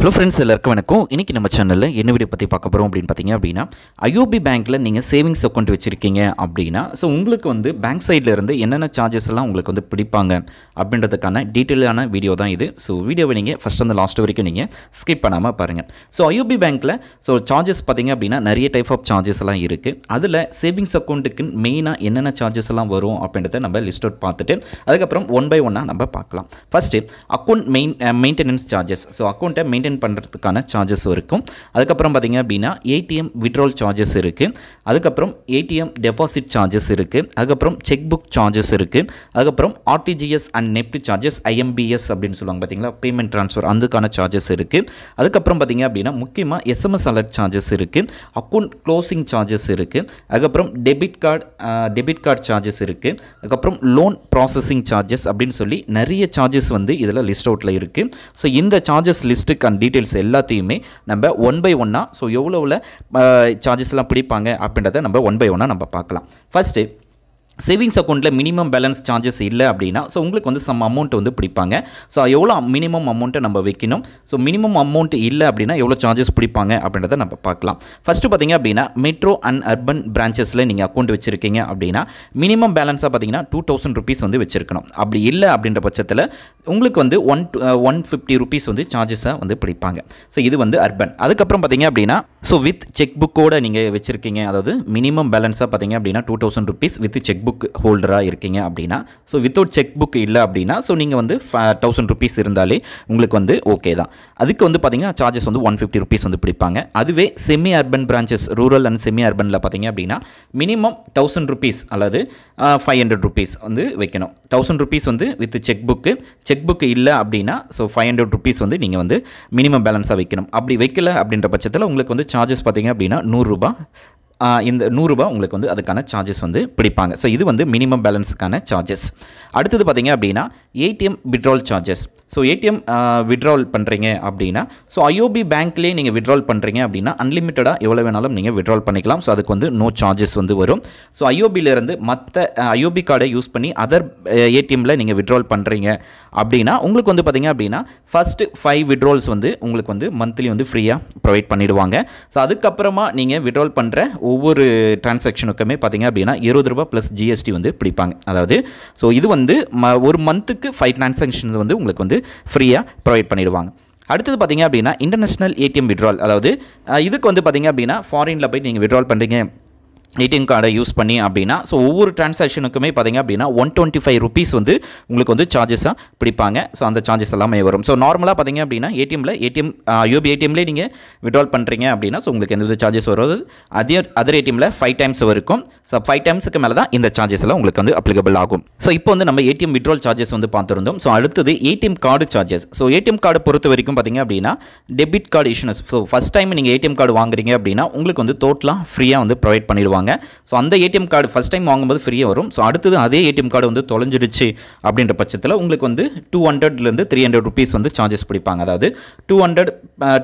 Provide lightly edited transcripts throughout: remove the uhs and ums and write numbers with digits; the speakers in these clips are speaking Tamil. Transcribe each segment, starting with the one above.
ஹலோ ஃப்ரெண்ட்ஸ், எல்லாருக்கும் வணக்கம். இன்றைக்கி நம்ம சேனலில் என்ன வீடியோ பற்றி பார்க்க போகிறோம் அப்படின்னு பார்த்தீங்க அப்படின்னா, ஐஓபி பேங்க்கில் நீங்கள் சேவிங்ஸ் அக்கௌண்ட் வச்சுருக்கீங்க அப்படின்னா, ஸோ உங்களுக்கு வந்து பேங்க் சைடில் இருந்து என்னென்ன சார்ஜஸ் எல்லாம் உங்களுக்கு வந்து பிடிப்பாங்க அப்படின்றதுக்கான டீட்டெயிலான வீடியோ தான் இது. ஸோ வீடியோவை நீங்கள் ஃபஸ்ட் அந்த லாஸ்ட் வரைக்கும் நீங்கள் ஸ்கிப் பண்ணாமல் பாருங்கள். ஸோ ஐஓபி பேங்க்கில் ஸோ சார்ஜஸ் பார்த்தீங்க அப்படின்னா நிறைய டைப் ஆஃப் சார்ஜஸ் எல்லாம் இருக்குது. அதில் சேவிங்ஸ் அக்கௌண்ட்டுக்கு மெயினாக என்னென்ன சார்ஜஸ் எல்லாம் வரும் அப்படின்றத நம்ம லிஸ்ட் அவுட் பார்த்துட்டு அதுக்கப்புறம் ஒன் பை ஒன்னாக நம்ம பார்க்கலாம். First account maintenance charges. So அக்கௌண்ட்டை மெயின்டைன் பண்ணுறதுக்கான சார்ஜஸ் இருக்கும். அதுக்கப்புறம் பார்த்திங்க அப்படின்னா ஏடிஎம் விட்ரால் சார்ஜஸ் இருக்குது. அதுக்கப்புறம் ஏடிஎம் டெபாசிட் சார்ஜஸ் இருக்குது. அதுக்கப்புறம் செக் புக் சார்ஜஸ் இருக்குது. அதுக்கப்புறம் RTGS and NEFT charges, IMPS அப்படின்னு சொல்லுவாங்க பார்த்தீங்களா, பேமெண்ட் ட்ரான்ஸ்ஃபர், அதுக்கான சார்ஜஸ் இருக்குது. அதுக்கப்புறம் பார்த்திங்க அப்படின்னா முக்கியமாக எஸ்எம்எஸ் அலர்ட் சார்ஜஸ் இருக்குது. அக்கௌண்ட் க்ளோசிங் சார்ஜஸ் இருக்குது. அதுக்கப்புறம் டெபிட் கார்டு சார்ஜஸ் இருக்குது. அதுக்கப்புறம் லோன் ப்ராசஸிங் சார்ஜஸ் அப்படின்னு சொல்லி நிறைய சார்ஜஸ் வந்து இதில் லிஸ்ட் அவுட்டில் இருக்குது. ஸோ இந்த சார்ஜஸ் லிஸ்ட்டுக்கான டீட்டெயில்ஸ் எல்லாத்தையுமே நம்ம ஒன் பை ஒன்னாக ஸோ எவ்வளோ சார்ஜஸ்லாம் பிடிப்பாங்க அப்படின்றத நம்ம ஒன் பை ஒன்னாக நம்ம பார்க்கலாம். ஃபஸ்ட்டு சேவிங்ஸ் அக்கௌண்ட்டில் மினிமம் பேலன்ஸ் சார்ஜஸ் இல்லை அப்படின்னா ஸோ உங்களுக்கு வந்து சம் அமௌண்ட் வந்து பிடிப்பாங்க. ஸோ எவ்வளோ மினிமம் அமௌண்ட்டை நம்ம வைக்கணும், ஸோ மினிமம் அமௌண்ட் இல்லை அப்படின்னா எவ்வளோ சார்ஜஸ் பிடிப்பாங்க அப்படின்றத நம்ம பார்க்கலாம். ஃபஸ்ட்டு பார்த்தீங்க அப்படின்னா மெட்ரோ அண்ட் அர்பன் பிரான்ச்சஸில் நீங்கள் அக்கௌண்ட் வச்சுருக்கீங்க அப்படின்னா மினிமம் பேலன்ஸாக பார்த்தீங்கன்னா 2000 ருபீஸ் வந்து வச்சுருக்கணும். அப்படி இல்லை அப்படின்ற பட்சத்தில் உங்களுக்கு வந்து 150 ருபீஸ் வந்து சார்ஜஸாக வந்து பிடிப்பாங்க. ஸோ இது வந்து அர்பன். அதுக்கப்புறம் பார்த்தீங்க அப்படின்னா ஸோ வித் செக் புக்கோடு நீங்கள் வச்சுருக்கீங்க, அதாவது மினிமம் பேலன்ஸாக பார்த்தீங்க அப்படின்னா 2000 ருபீஸ் வித் செக் புக் ஹோல்டராக இருக்கீங்க அப்படின்னா, ஸோ வித்தவுட் செக் புக் இல்லை அப்படின்னா ஸோ நீங்கள் வந்து 1000 ருபீஸ் இருந்தாலே உங்களுக்கு வந்து ஓகே தான். அதுக்கு வந்து பார்த்தீங்கன்னா சார்ஜஸ் வந்து 150 ருபீஸ் வந்து பிடிப்பாங்க. அதுவே semi urban branches, rural and semi அர்பனில் பார்த்தீங்க அப்படின்னா மினிமம் 1000 ருபீஸ் அல்லது 500 ருபீஸ் வந்து வைக்கணும். 1000 ருபீஸ் வந்து வித் செக் புக்கு இல்லை அப்படின்னா ஸோ 500 ருபீஸ் வந்து நீங்கள் வந்து மினிமம் பேலன்ஸாக வைக்கணும். அப்படி வைக்கல அப்படின்ற பட்சத்தில் உங்களுக்கு வந்து சார்ஜஸ் பார்த்தீங்க அப்படின்னா 100 ரூபா, இந்த 100 ரூபா உங்களுக்கு வந்து அதுக்கான சார்ஜஸ் வந்து பிடிப்பாங்க. ஸோ இது வந்து மினிமம் பேலன்ஸுக்கான சார்ஜஸ். அடுத்தது பார்த்தீங்க அப்படின்னா ATM withdrawal charges. So ATM withdrawal பண்ணுறீங்க அப்படின்னா ஸோ ஐஓபி பேங்க்லேயே நீங்கள் விட்ரால் பண்ணுறீங்க அப்படின்னா அன்லிமிட்டடாக எவ்வளோ வேணாலும் நீங்கள் விட்ரால் பண்ணிக்கலாம். ஸோ அதுக்கு வந்து நோ சார்ஜஸ் வந்து வரும். ஸோ ஐஓபியிலேருந்து மற்ற ஐஓபி கார்டை யூஸ் பண்ணி அதர் ஏடிஎம்மில் நீங்கள் விட்ரால் பண்ணுறீங்க அப்படின்னா உங்களுக்கு வந்து பார்த்திங்க அப்படின்னா ஃபஸ்ட்டு 5 விட்ரால்ஸ் வந்து உங்களுக்கு வந்து மந்த்லி வந்து ஃப்ரீயாக ப்ரொவைட் பண்ணிவிடுவாங்க. ஸோ அதுக்கப்புறமா நீங்கள் விட்ரால் பண்ணுற ஒவ்வொரு டிரான்சாக்ஷனுக்குமே பார்த்திங்க அப்படின்னா 20 ரூபா ப்ளஸ் ஜிஎஸ்டி வந்து பிடிப்பாங்க. அதாவது ஸோ இது வந்து ஒரு மந்த்துக்கு 5 டிரான்சாக்ஷன்ஸ் வந்து உங்களுக்கு வந்து ஃப்ரீயாக ப்ரொவைட் பண்ணிடுவாங்க. அடுத்தது பார்த்திங்க அப்படின்னா இன்டர்நேஷ்னல் ஏடிஎம் விட்ரால். அதாவது இதுக்கு வந்து பார்த்திங்க அப்படின்னா ஃபாரினில் போய் நீங்கள் விட்ரால் பண்ணுறீங்க ஏடிஎம் கார்டை யூஸ் பண்ணி அப்படின்னா ஸோ ஒவ்வொரு டிரான்சாக்ஷனுக்குமே பார்த்திங்க அப்படின்னா 125 ருபீஸ் வந்து உங்களுக்கு வந்து சார்ஜஸாக பிடிப்பாங்க. ஸோ அந்த சார்ஜஸ் எல்லாமே வரும். ஸோ நார்மலாக பார்த்திங்க அப்படின்னா ஐஓபி ஏடிஎம்லேயே நீங்கள் விட்ரால் பண்ணுறீங்க அப்படின்னா ஸோ உங்களுக்கு எந்த சார்ஜஸ் வருது. அதர் ஏடிஎம்மில் 5 டைம்ஸ் வரைக்கும். ஸோ 5 டைம்ஸுக்கு மேலே தான் இந்த சார்ஜஸ் எல்லாம் உங்களுக்கு வந்து அப்ளிகபிள் ஆகும். ஸோ இப்போ வந்து நம்ம ஏடிஎம் விட்ரால் சார்ஜஸ் வந்து பார்த்துருந்தோம். ஸோ அடுத்தது ATM card charges. So ATM card பொறுத்த வரைக்கும் பார்த்திங்க அப்படின்னா debit card issuance. So first time நீங்கள் ஏடிஎம் கார்டு வாங்குறீங்க அப்படின்னா உங்களுக்கு வந்து டோட்டலாக ஃப்ரீயாக வந்து ப்ரொவைட் பண்ணிடுவாங்க. ஸோ அந்த ஏடிஎம் கார்டு ஃபஸ்ட் டைம் வாங்கும்போது ஃப்ரீயாக வரும். ஸோ அடுத்தது அதே ஏடிஎம் கார்டு வந்து தொலைஞ்சிடுச்சு அப்படின்ற பட்சத்தில் உங்களுக்கு வந்து 200லேருந்து 300 ருபீஸ் வந்து சார்ஜஸ் பிடிப்பாங்க. அதாவது 200,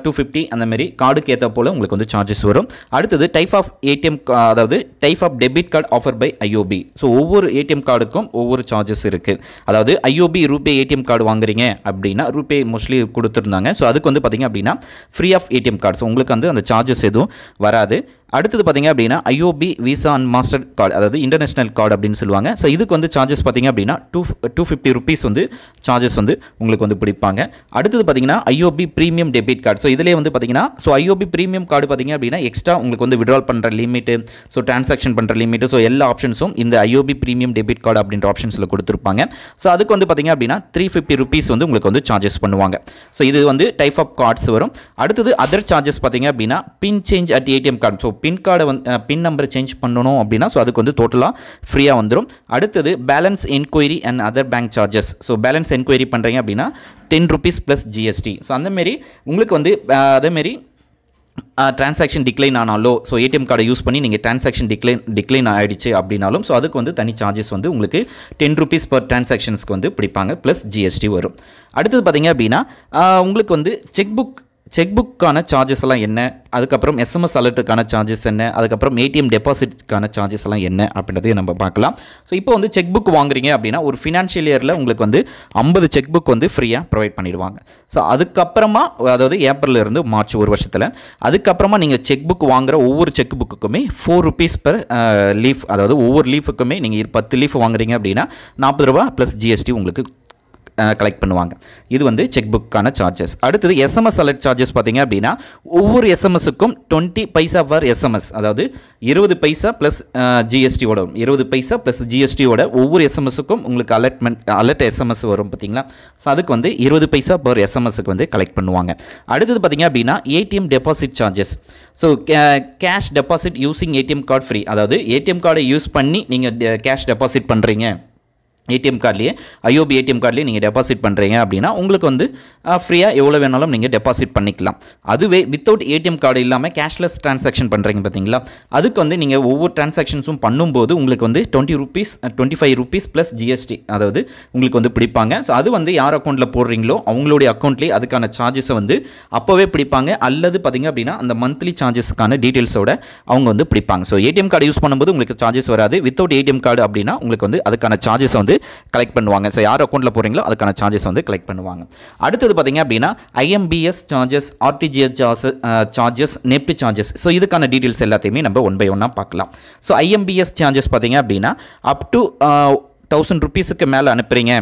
250 அந்த மாதிரி கார்டுக்கு ஏற்ற போல் உங்களுக்கு வந்து சார்ஜஸ் வரும். அடுத்தது டைப் ஆஃப் ஏடிஎம், அதாவது type of debit card offer by IOB. So ஒவ்வொரு ஏடிஎம் கார்டுக்கும் ஒவ்வொரு சார்ஜஸ் இருக்குது. அதாவது ஐஓபி ரூபே ஏடிஎம் கார்டு வாங்குறீங்க அப்படின்னா ரூபே மோஸ்ட்லி கொடுத்துருந்தாங்க. ஸோ அதுக்கு வந்து பார்த்திங்க அப்படின்னா free of ATM card. So உங்களுக்கு வந்து அந்த சார்ஜஸ் எதுவும் வராது. அடுத்தது பார்த்திங்க அப்படின்னா IOB Visa and Mastercard, அதாவது இன்டர்நேஷ்னல் கார்டு அப்படின்னு சொல்லுவாங்க. ஸோ இதுக்கு வந்து சார்ஜஸ் பார்த்திங்க அப்படின்னா 250 ருபீஸ் வந்து சார்ஜஸ் வந்து உங்களுக்கு வந்து பிடிப்பாங்க. அடுத்தது பார்த்திங்கன்னா IOB premium debit card. So இதிலே வந்து பார்த்திங்கன்னா ஸோ ஐஓபி ப்ரீமியம் கார்டு பார்த்திங்க அப்படின்னா எக்ஸ்ட்ரா உங்களுக்கு வந்து விட்ரால் பண்ணுற லிமிட்டு, ஸோ டிரான்சாக்ஷன் பண்ணுற லிமிட்டு, ஸோ எல்லா ஆப்ஷன்ஸும் இந்த ஐஓபி ப்ரீமியம் டெபிட் கார்டு அப்படின்ற ஆப்ஷன்ஸில் கொடுத்துருப்பாங்க. ஸோ அதுக்கு வந்து பார்த்திங்க அப்படின்னா 350 ருபீஸ் வந்து உங்களுக்கு வந்து சார்ஜஸ் பண்ணுவாங்க. ஸோ இது வந்து டைப் ஆஃப் கார்ட்ஸ் வரும். அடுத்தது அதர் சார்ஜஸ் பார்த்திங்க அப்படின்னா PIN change at ATM card. So PIN கார்டை வந்து பின் நம்பரை சேஞ்ச் பண்ணணும் அப்படின்னா ஸோ அதுக்கு வந்து டோட்டலாக ஃப்ரீயாக வந்துடும். அடுத்தது balance enquiry and other bank charges. So balance enquiry பண்ணுறீங்க அப்படின்னா 10 ருபீஸ் ப்ளஸ் ஜிஎஸ்டி. ஸோ அந்தமாரி உங்களுக்கு வந்து அதேமாரி டிரான்சாக்ஷன் டிக்ளைன் ஆனாலோ, ஸோ ஏடிஎம் கார்டை யூஸ் பண்ணி நீங்கள் டிரான்சாக்ஷன் டிக்ளைன் ஆகிடுச்சு அப்படின்னாலும் ஸோ அதுக்கு வந்து தனி சார்ஜஸ் வந்து உங்களுக்கு 10 ருபீஸ் பர் டிரான்சாக்ஷன்ஸ்க்கு வந்து பிடிப்பாங்க ப்ளஸ் ஜிஎஸ்டி வரும். அடுத்தது பார்த்திங்க அப்படின்னா உங்களுக்கு வந்து செக் புக் செக் புக்கான சார்ஜஸ் எல்லாம் என்ன, அதுக்கப்புறம் எஸ்எம்எஸ் அலர்ட்டுக்கான சார்ஜஸ் என்ன, அதுக்கப்புறம் ஏடிஎம் டெபாசிட்க்கான சார்ஜஸ் எல்லாம் என்ன அப்படின்றதையும் நம்ம பார்க்கலாம். ஸோ இப்போ வந்து செக் புக் வாங்குறீங்க அப்படின்னா ஒரு ஃபினான்ஷியல் இயரில் உங்களுக்கு வந்து 50 செக் புக் வந்து ஃப்ரீயாக ப்ரொவைட் பண்ணிடுவாங்க. ஸோ அதுக்கப்புறமா அதாவது ஏப்ரல்லேருந்து மார்ச் ஒரு வருஷத்தில் அதுக்கப்புறமா நீங்கள் செக் புக் வாங்குகிற ஒவ்வொரு செக் புக்குக்குமே 4 rupees per லீஃப், அதாவது ஒவ்வொரு லீஃபுக்குமே நீங்கள் 10 லீஃப் வாங்குறீங்க அப்படின்னா 40 ரூபா ப்ளஸ் ஜிஎஸ்டி உங்களுக்கு கலெக்ட் பண்ணுவாங்க. இது வந்து செக் புக்கான சார்ஜஸ். அடுத்தது எஸ்எம்எஸ் அலர்ட் சார்ஜஸ் பார்த்தீங்க அப்படின்னா ஒவ்வொரு எஸ்எம்எஸுக்கும் 20 பைசா ஃபார் எஸ்எம்எஸ், அதாவது 20 பைசா ப்ளஸ் ஜிஎஸ்டியோட 20 பைசா ப்ளஸ் ஜிஎஸ்டியோட ஒவ்வொரு எஸ்எம்எஸுக்கும் உங்களுக்கு அலர்ட் எஸ்எம்எஸ் வரும் பார்த்தீங்களா. ஸோ அதுக்கு வந்து 20 பைசா பர் எஸ்எம்எஸ்க்கு வந்து கலெக்ட் பண்ணுவாங்க. அடுத்தது பார்த்தீங்க அப்படின்னா ATM deposit charges. So cash deposit using ATM card free, அதாவது ஏடிஎம் கார்டை யூஸ் பண்ணி நீங்கள் கேஷ் டெபாசிட் பண்ணுறீங்க, ஏடிஎம் கார்ட்லேயே ஐஓபி ஏடிஎம் கார்ட்லேயே நீங்கள் டெபாசிட் பண்ணுறீங்க அப்படின்னா உங்களுக்கு வந்து ஃப்ரீயாக எவ்வளோ வேணாலும் நீங்கள் டெபாசிட் பண்ணிக்கலாம். அதுவே வித்தவுட் ஏடிஎம் கார்டு இல்லாமல் கேஷ்லெஸ் ட்ரான்சாக்ஷன் பண்ணுறீங்க பார்த்தீங்களா, அதுக்கு வந்து நீங்கள் ஒவ்வொரு ட்ரான்சாக்ஷன்ஸும் பண்ணும்போது உங்களுக்கு வந்து 25 rupees ப்ளஸ் ஜிஎஸ்டி அதாவது உங்களுக்கு வந்து பிடிப்பாங்க. ஸோ அது வந்து யார் அக்கௌண்ட்டில் போடுறீங்களோ அவங்களுடைய அக்கௌண்ட்லேயே அதுக்கான சார்ஜஸை வந்து அப்போவே பிடிப்பாங்க. அல்லது பார்த்திங்க அப்படின்னா அந்த மந்த்லி சார்ஜஸ்க்கான டீட்டெயில்ஸோட அவங்க வந்து பிடிப்பாங்க. ஸோ ஏடிஎம் கார்டு யூஸ் பண்ணும்போது உங்களுக்கு சார்ஜஸ் வராது. வித்தவுட் ஏடிஎம் கார்டு அப்படின்னா உங்களுக்கு வந்து அதுக்கான சார்ஜஸை வந்து கலெக்ட் பண்ணுவாங்க. ஸோ யார் அக்கௌண்ட்டில் போகிறீங்களோ அதுக்கான சார்ஜஸ் வந்து கலெக்ட் பண்ணுவாங்க. அடுத்தது பார்த்தீங்க அப்படின்னா IMPS charges, RTGS charges, NEFT charges. So இதுக்கான டீட்டெயில்ஸ் எல்லாத்தையுமே நம்ம ஒன் பை ஒன்னாக பார்க்கலாம். ஸோ ஐஎம்பிஎஸ் சார்ஜஸ் பார்த்தீங்க அப்படின்னா அப் டு 1000 rupeesக்கு மேலே அனுப்புகிறீங்க,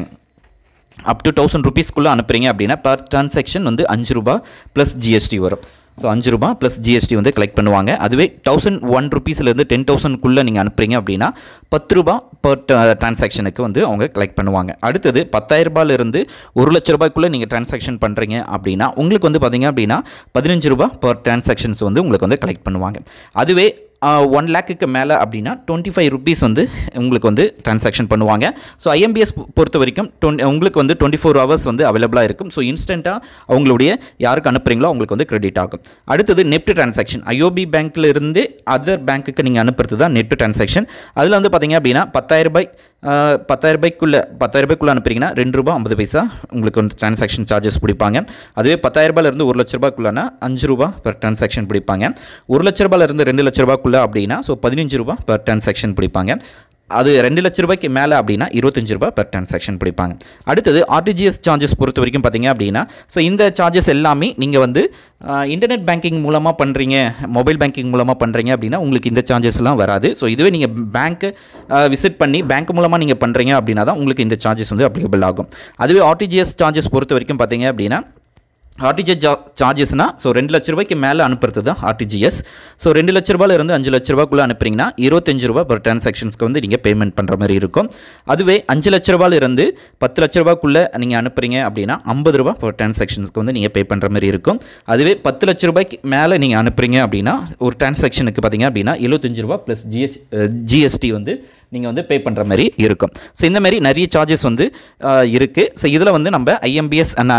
அப் டு 1000 rupeesக்குள்ளே அனுப்புகிறீங்க அப்படின்னா பர் டிரான்சாக்ஷன் வந்து 5 ரூபா ப்ளஸ் ஜிஎஸ்டி வரும். ஸோ 5 ரூபா ப்ளஸ் ஜிஎஸ்டி வந்து கலெக்ட் பண்ணுவாங்க. அதுவே 1001 rupeesலேருந்து 10,000க்குள்ளே நீங்கள் அனுப்புறீங்க அப்படின்னா 10 ரூபா பர் டிரான்சாக்ஷனுக்கு வந்து அவங்க கலெக்ட் பண்ணுவாங்க. அடுத்தது 10,000 ரூபாயிலிருந்து 1 லட்ச ரூபாய்க்குள்ளே நீங்கள் டிரான்சாக்ஷன் பண்ணுறீங்க அப்படின்னா உங்களுக்கு வந்து பார்த்தீங்க அப்படின்னா 15 ரூபா பர் டிரான்சாக்ஷன்ஸ் வந்து உங்களுக்கு வந்து கலெக்ட் பண்ணுவாங்க. அதுவே 1 lakhக்கு மேலே அப்படின்னா 25 rupees வந்து உங்களுக்கு வந்து டிரான்சாக்ஷன் பண்ணுவாங்க. ஸோ ஐஎம்பிஎஸ் பொறுத்த வரைக்கும் உங்களுக்கு வந்து 24 hours வந்து அவைலபிளாக இருக்கும். ஸோ இன்ஸ்டண்ட்டாக அவங்களுடைய யாருக்கு அனுப்புகிறீங்களோ அவங்களுக்கு வந்து கிரெடிட் ஆகும். அடுத்தது நெஃப்ட் டிரான்சாக்ஷன், ஐஓபி பேங்க்கில் இருந்து அதர் பேங்க்குக்கு நீங்கள் அனுப்புறது தான் நெஃப்ட் டிரான்சாக்ஷன். அதில் வந்து பார்த்தீங்க அப்படின்னா 10,000 ரூபாய்க்குள்ளே அனுப்புறீங்கன்னா 2 ரூபா 50 பைசா உங்களுக்கு வந்து டிரான்சாக்ஷன் சார்ஜஸ் பிடிப்பாங்க. அதுவே 10,000 ரூபாயிலிருந்து 1 லட்ச ரூபாய்க்குள்ளனா 5 ரூபா பர் டிரான்சாக்ஷன் பிடிப்பாங்க. 1 லட்ச ரூபாயிலிருந்து 2 லட்ச ரூபாய்க்குள்ளே அப்படின்னா ஸோ 15 ரூபா பர் டிரான்சாக்ஷன் பிடிப்பாங்க. அது 2 லட்ச ரூபாய்க்கு மேலே அப்படின்னா 25 ரூபா பர் டிரான்சாக்ஷன் பிடிப்பாங்க. அடுத்தது ஆர்டிஜிஎஸ் சார்ஜஸ் பொறுத்த வரைக்கும் பார்த்தீங்க அப்படின்னா ஸோ இந்த சார்ஜஸ் எல்லாமே நீங்கள் வந்து இன்டர்நெட் பேங்கிங் மூலமாக பண்ணுறீங்க, மொபைல் பேங்கிங் மூலமாக பண்ணுறீங்க அப்படின்னா உங்களுக்கு இந்த சார்ஜஸ்லாம் வராது. ஸோ இதுவே நீங்கள் பேங்க்கு விசிட் பண்ணி பேங்க் மூலமாக நீங்கள் பண்ணுறீங்க அப்படின்னா தான் உங்களுக்கு இந்த சார்ஜஸ் வந்து அப்ளிகபிள் ஆகும். அதுவே ஆர்டிஜிஎஸ் சார்ஜஸ் பொறுத்த வரைக்கும் பார்த்தீங்க அப்படின்னா ஆர்டிஜிஎஸ் சார்ஜஸ்னால் ஸோ 2 லட்ச ரூபாய்க்கு மேலே அனுப்புறது தான் ஆர்டிஜிஎஸ். ஸோ 2 லட்ச ரூபாயிலிருந்து 5 லட்ச ரூபாய்க்குள்ளே அனுப்புறீங்கன்னா 25 ரூபா பர் டிரான்சாக்ஷன்ஸ்க்கு வந்து நீங்கள் பேமெண்ட் பண்ணுற மாதிரி இருக்கும். அதுவே 5 லட்ச ரூபாயிலிருந்து 10 லட்ச ரூபாய்க்குள்ளே நீங்கள் அனுப்புறீங்க அப்படின்னா 50 ரூபா பர் டிரான்சாக்ஷன்ஸ்க்கு வந்து நீங்கள் பே பண்ணுற மாதிரி இருக்கும். அதுவே 10 லட்ச ரூபாய்க்கு மேலே நீங்கள் அனுப்புறீங்க அப்படின்னா ஒரு டிரான்சாக்ஷனுக்கு பார்த்தீங்க அப்படின்னா 75 ரூபா ப்ளஸ் ஜிஎஸ்டி வந்து நீங்கள் வந்து பே பண்ணுற மாதிரி இருக்கும். ஸோ இந்த மாதிரி நிறைய சார்ஜஸ் வந்து இருக்குது. ஸோ இதில் வந்து நம்ம ஐஎம்பிஎஸ் அண்ட்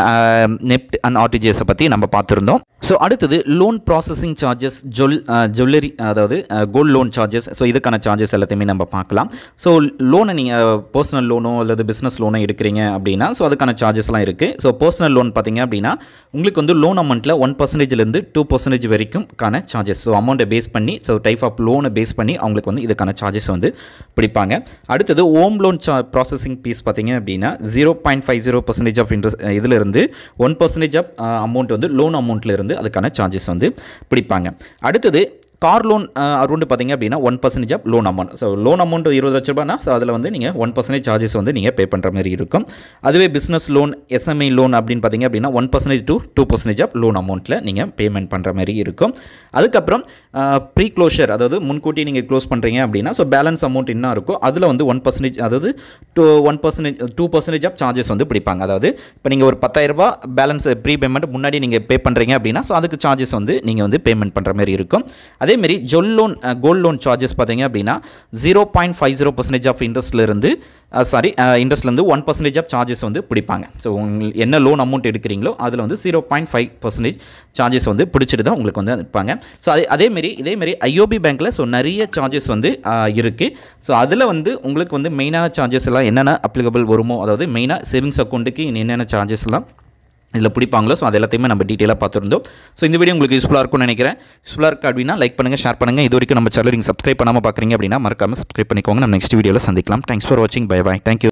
நெஃப்ட் அண்ட் ஆர்டிஜிஎஸை பற்றி நம்ம பார்த்துருந்தோம். ஸோ அடுத்தது லோன் ப்ராசஸிங் சார்ஜஸ், ஜுவல்லரி அதாவது கோல்டு லோன் சார்ஜஸ். ஸோ இதுக்கான சார்ஜஸ் எல்லாத்தையுமே நம்ம பார்க்கலாம். ஸோ லோனை நீங்கள் பர்சனல் லோனோ அல்லது பிஸ்னஸ் லோனோ எடுக்கிறீங்க அப்படின்னா ஸோ அதுக்கான சார்ஜஸ்லாம் இருக்குது. ஸோ பர்சனல் லோன் பார்த்தீங்க அப்படின்னா உங்களுக்கு வந்து லோன் அமௌண்ட்டில் 1%லேருந்து 2% வரைக்கும்கான சார்ஜஸ். ஸோ அமௌண்ட்டை பேஸ் பண்ணி ஸோ டைப் ஆஃப் லோனை பேஸ் பண்ணி அவங்களுக்கு வந்து இதுக்கான சார்ஜஸ் வந்து பிடிப்பாங்க. அடுத்தது ஹோம் லோன் ப்ராசஸிங் ஃபீஸ் பார்த்தீங்க அப்படின்னா 0.50% ஆஃப் இன்ட்ரெஸ்ட் இதிலிருந்து 1% ஆஃப் அமௌண்ட் வந்து லோன் அமௌண்ட்லேருந்து அதுக்கான சார்ஜஸ் வந்து பிடிப்பாங்க. அடுத்தது கார் லோன் அரௌண்டு பார்த்தீங்க அப்படின்னா 1% of loan amount. So loan amount 20 லட்ச ரூபாய்னா ஸோ அதில் வந்து நீங்கள் 1% சார்ஜஸ் வந்து நீங்கள் பே பண்ணுற மாதிரி இருக்கும். அதுவே பிஸ்னஸ் லோன், எஸ்எம்ஐ லோன் அப்படின்னு பார்த்தீங்க அப்படின்னா 1% to 2% ஆஃப் லோன் அமௌண்ட்டில் நீங்கள் பேமெண்ட் பண்ணுற மாதிரி இருக்கும். அதுக்கப்புறம் ப்ரீ க்ளோஷர், அதாவது முன்கூட்டி நீங்கள் க்ளோஸ் பண்ணுறீங்க அப்படின்னா ஸோ பேலன்ஸ் அமௌண்ட் என்ன இருக்கும் அதில் வந்து 1% அதாவது 2% ஆஃப் சார்ஜஸ் வந்து பிடிப்பாங்க. அதாவது இப்போ நீங்கள் ஒரு 10,000 ரூபாய் பேலன்ஸ் ப்ரீ பேமெண்ட் முன்னாடி நீங்கள் பே பண்ணுறீங்க அப்படின்னா ஸோ அதுக்கு சார்ஜஸ் வந்து நீங்கள் வந்து பேமெண்ட் பண்ணுற மாதிரி இருக்கும். அதேமாரி கோல்டு லோன் சார்ஜஸ் பார்த்தீங்க அப்படின்னா 0.50% ஆஃப் இன்ட்ரெஸ்ட்லேருந்து இன்ட்ரெஸ்ட்லேருந்து 1% ஆஃப் சார்ஜஸ் வந்து பிடிப்பாங்க. ஸோ உங்களுக்கு என்ன லோன் அமௌண்ட் எடுக்கிறீங்களோ அதில் வந்து 0.5% சார்ஜஸ் வந்து பிடிச்சிட்டு தான் உங்களுக்கு வந்து இருப்பாங்க. ஸோ இதேமாரி ஐஓபி பேங்க்கில் ஸோ நிறைய சார்ஜஸ் வந்து இருக்குது. ஸோ அதில் வந்து உங்களுக்கு வந்து மெயினான சார்ஜஸ் எல்லாம் என்னென்ன அப்ளிகபிள் வருமோ, அதாவது மெயினாக சேவிங்ஸ் அக்கௌண்ட்டுக்கு என்னென்ன சார்ஜஸ் எல்லாம் இதில் பிடிப்பாங்களோ. ஸோ அது எல்லாத்தையுமே நம்ம டீட்டெயிலாக பார்த்துருந்தோம். ஸோ இந்த வீடியோ உங்களுக்கு யூஸ்ஃபுல்லாக இருக்கும்னு நினைக்கிறேன். யூஸ்ஃபுல்லாக இருக்குது அப்படின்னா லைக் பண்ணுங்கள், ஷேர் பண்ணுங்கள். இது வரைக்கும் நம்ம சேனல் நீங்கள் சப்ஸ்கிரைப் பண்ணாமல் பார்க்குறீங்க அப்படின்னா மறக்காமல் சப்ஸ்கிரைப் பண்ணிக்கோங்க. நம்ம நெக்ஸ்ட் வீடியோவில் சந்திக்கலாம். தேங்க்ஸ் ஃபார் வாட்சிங். Bye bye. தேங்க்யூ.